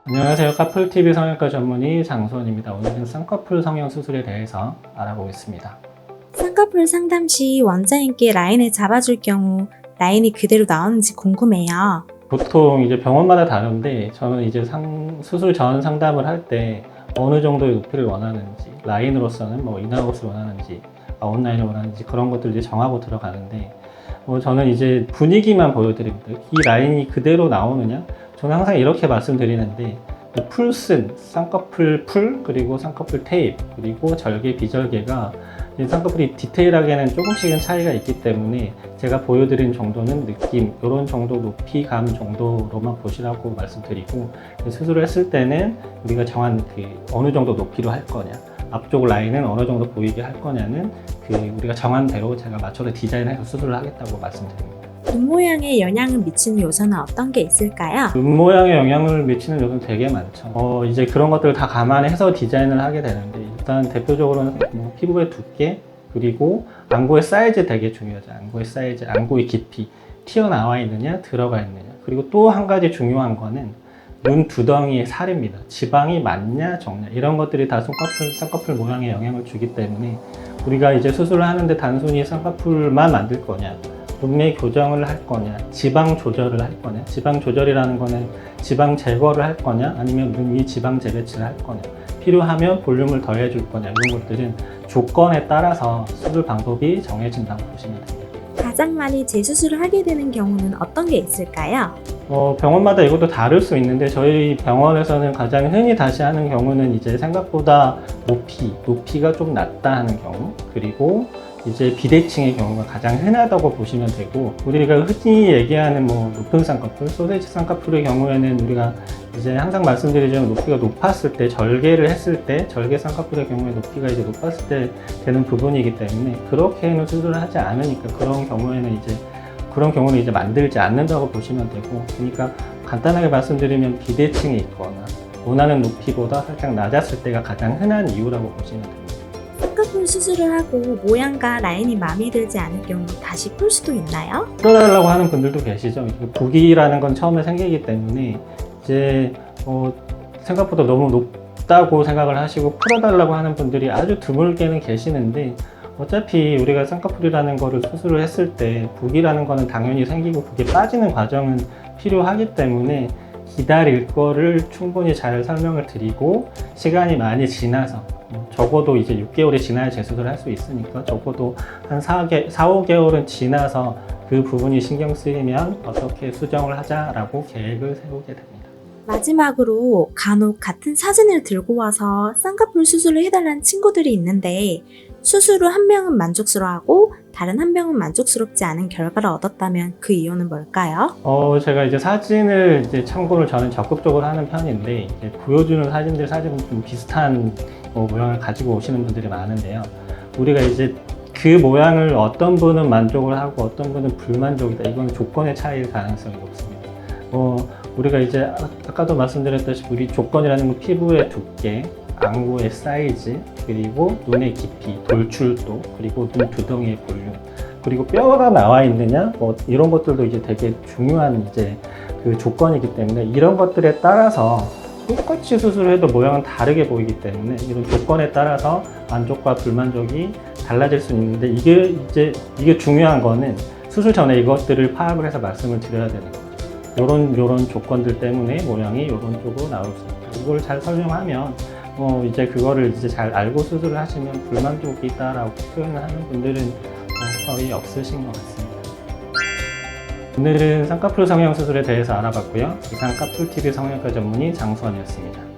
안녕하세요. 카풀TV 성형외과 전문의 장수원입니다. 오늘은 쌍꺼풀 성형 수술에 대해서 알아보겠습니다. 쌍꺼풀 상담 시 원장님께 라인을 잡아줄 경우 라인이 그대로 나오는지 궁금해요. 보통 이제 병원마다 다른데 저는 이제 수술 전 상담을 할 때 어느 정도의 높이를 원하는지, 라인으로서는 뭐 인아웃을 원하는지, 아웃라인을 원하는지 그런 것들 이제 정하고 들어가는데 저는 이제 분위기만 보여드립니다. 이 라인이 그대로 나오느냐? 저는 항상 이렇게 말씀드리는데 풀슨, 쌍꺼풀 풀, 그리고 쌍꺼풀 테이프, 그리고 절개, 비절개가 쌍꺼풀이 디테일하게는 조금씩은 차이가 있기 때문에 제가 보여드린 정도는 느낌, 이런 정도 높이감 정도로만 보시라고 말씀드리고, 수술을 했을 때는 우리가 정한 어느 정도 높이로 할 거냐, 앞쪽 라인은 어느 정도 보이게 할 거냐는 우리가 정한 대로 제가 맞춰서 디자인해서 수술을 하겠다고 말씀드립니다. 눈 모양에 영향을 미치는 요소는 어떤 게 있을까요? 눈 모양에 영향을 미치는 요소는 되게 많죠. 이제 그런 것들을 다 감안해서 디자인을 하게 되는데, 일단 대표적으로는 피부의 두께, 그리고 안구의 사이즈 되게 중요하죠. 안구의 사이즈, 안구의 깊이, 튀어나와 있느냐, 들어가 있느냐. 그리고 또 한 가지 중요한 거는 눈 두덩이의 살입니다. 지방이 많냐, 적냐. 이런 것들이 다 쌍꺼풀 모양에 영향을 주기 때문에 우리가 이제 수술을 하는데 단순히 쌍꺼풀만 만들 거냐, 눈매 교정을 할 거냐, 지방 조절을 할 거냐, 지방 조절이라는 거는 지방 제거를 할 거냐, 아니면 눈 위 지방 재배치를 할 거냐, 필요하면 볼륨을 더해 줄 거냐, 이런 것들은 조건에 따라서 수술 방법이 정해진다고 보시면 됩니다. 가장 많이 재수술을 하게 되는 경우는 어떤 게 있을까요? 병원마다 이것도 다를 수 있는데 저희 병원에서는 가장 흔히 다시 하는 경우는 이제 생각보다 높이가 좀 낮다 하는 경우, 그리고 이제 비대칭의 경우가 가장 흔하다고 보시면 되고, 우리가 흔히 얘기하는 높은 쌍꺼풀, 소세지 쌍꺼풀의 경우에는 우리가 이제 항상 말씀드리지만 높이가 높았을 때, 절개를 했을 때, 절개 쌍꺼풀의 경우에 높이가 이제 높았을 때 되는 부분이기 때문에 그렇게는 수술을 하지 않으니까 그런 경우는 이제 만들지 않는다고 보시면 되고, 그러니까 간단하게 말씀드리면 비대칭이 있거나 원하는 높이보다 살짝 낮았을 때가 가장 흔한 이유라고 보시면 됩니다. 쌍꺼풀 수술을 하고 모양과 라인이 마음에 들지 않을 경우 다시 풀 수도 있나요? 풀어달라고 하는 분들도 계시죠. 부기라는 건 처음에 생기기 때문에 이제 생각보다 너무 높다고 생각을 하시고 풀어달라고 하는 분들이 아주 드물게는 계시는데, 어차피 우리가 쌍꺼풀이라는 거를 수술을 했을 때 부기라는 거는 당연히 생기고 그게 빠지는 과정은 필요하기 때문에 기다릴 거를 충분히 잘 설명을 드리고, 시간이 많이 지나서 적어도 이제 6개월이 지나야 재수술을 할 수 있으니까 적어도 한 4-5개월은 지나서 그 부분이 신경 쓰이면 어떻게 수정을 하자라고 계획을 세우게 됩니다. 마지막으로 간혹 같은 사진을 들고 와서 쌍꺼풀 수술을 해달라는 친구들이 있는데, 수술 후 한 명은 만족스러워하고 다른 한 명은 만족스럽지 않은 결과를 얻었다면 그 이유는 뭘까요? 제가 이제 사진을 참고를 저는 적극적으로 하는 편인데, 보여주는 사진은 좀 비슷한 모양을 가지고 오시는 분들이 많은데요. 우리가 이제 그 모양을 어떤 분은 만족을 하고 어떤 분은 불만족이다. 이건 조건의 차이일 가능성이 높습니다. 우리가 이제 아까도 말씀드렸다시피 우리 조건이라는 건 피부의 두께, 안구의 사이즈, 그리고 눈의 깊이, 돌출도, 그리고 눈 두덩이의 볼륨, 그리고 뼈가 나와 있느냐, 이런 것들도 이제 되게 중요한 그 조건이기 때문에 이런 것들에 따라서 똑같이 수술을 해도 모양은 다르게 보이기 때문에 이런 조건에 따라서 만족과 불만족이 달라질 수 있는데, 이게 중요한 거는 수술 전에 이것들을 파악을 해서 말씀을 드려야 되는 거죠. 요런 조건들 때문에 모양이 요런 쪽으로 나올 수 있다. 이걸 잘 설명하면 이제 그거를 이제 잘 알고 수술을 하시면 불만족이 있다라고 표현을 하는 분들은 거의 없으신 것 같습니다. 오늘은 쌍꺼풀 성형 수술에 대해서 알아봤고요. 이상 카풀TV 성형외과 전문의 장수원이었습니다.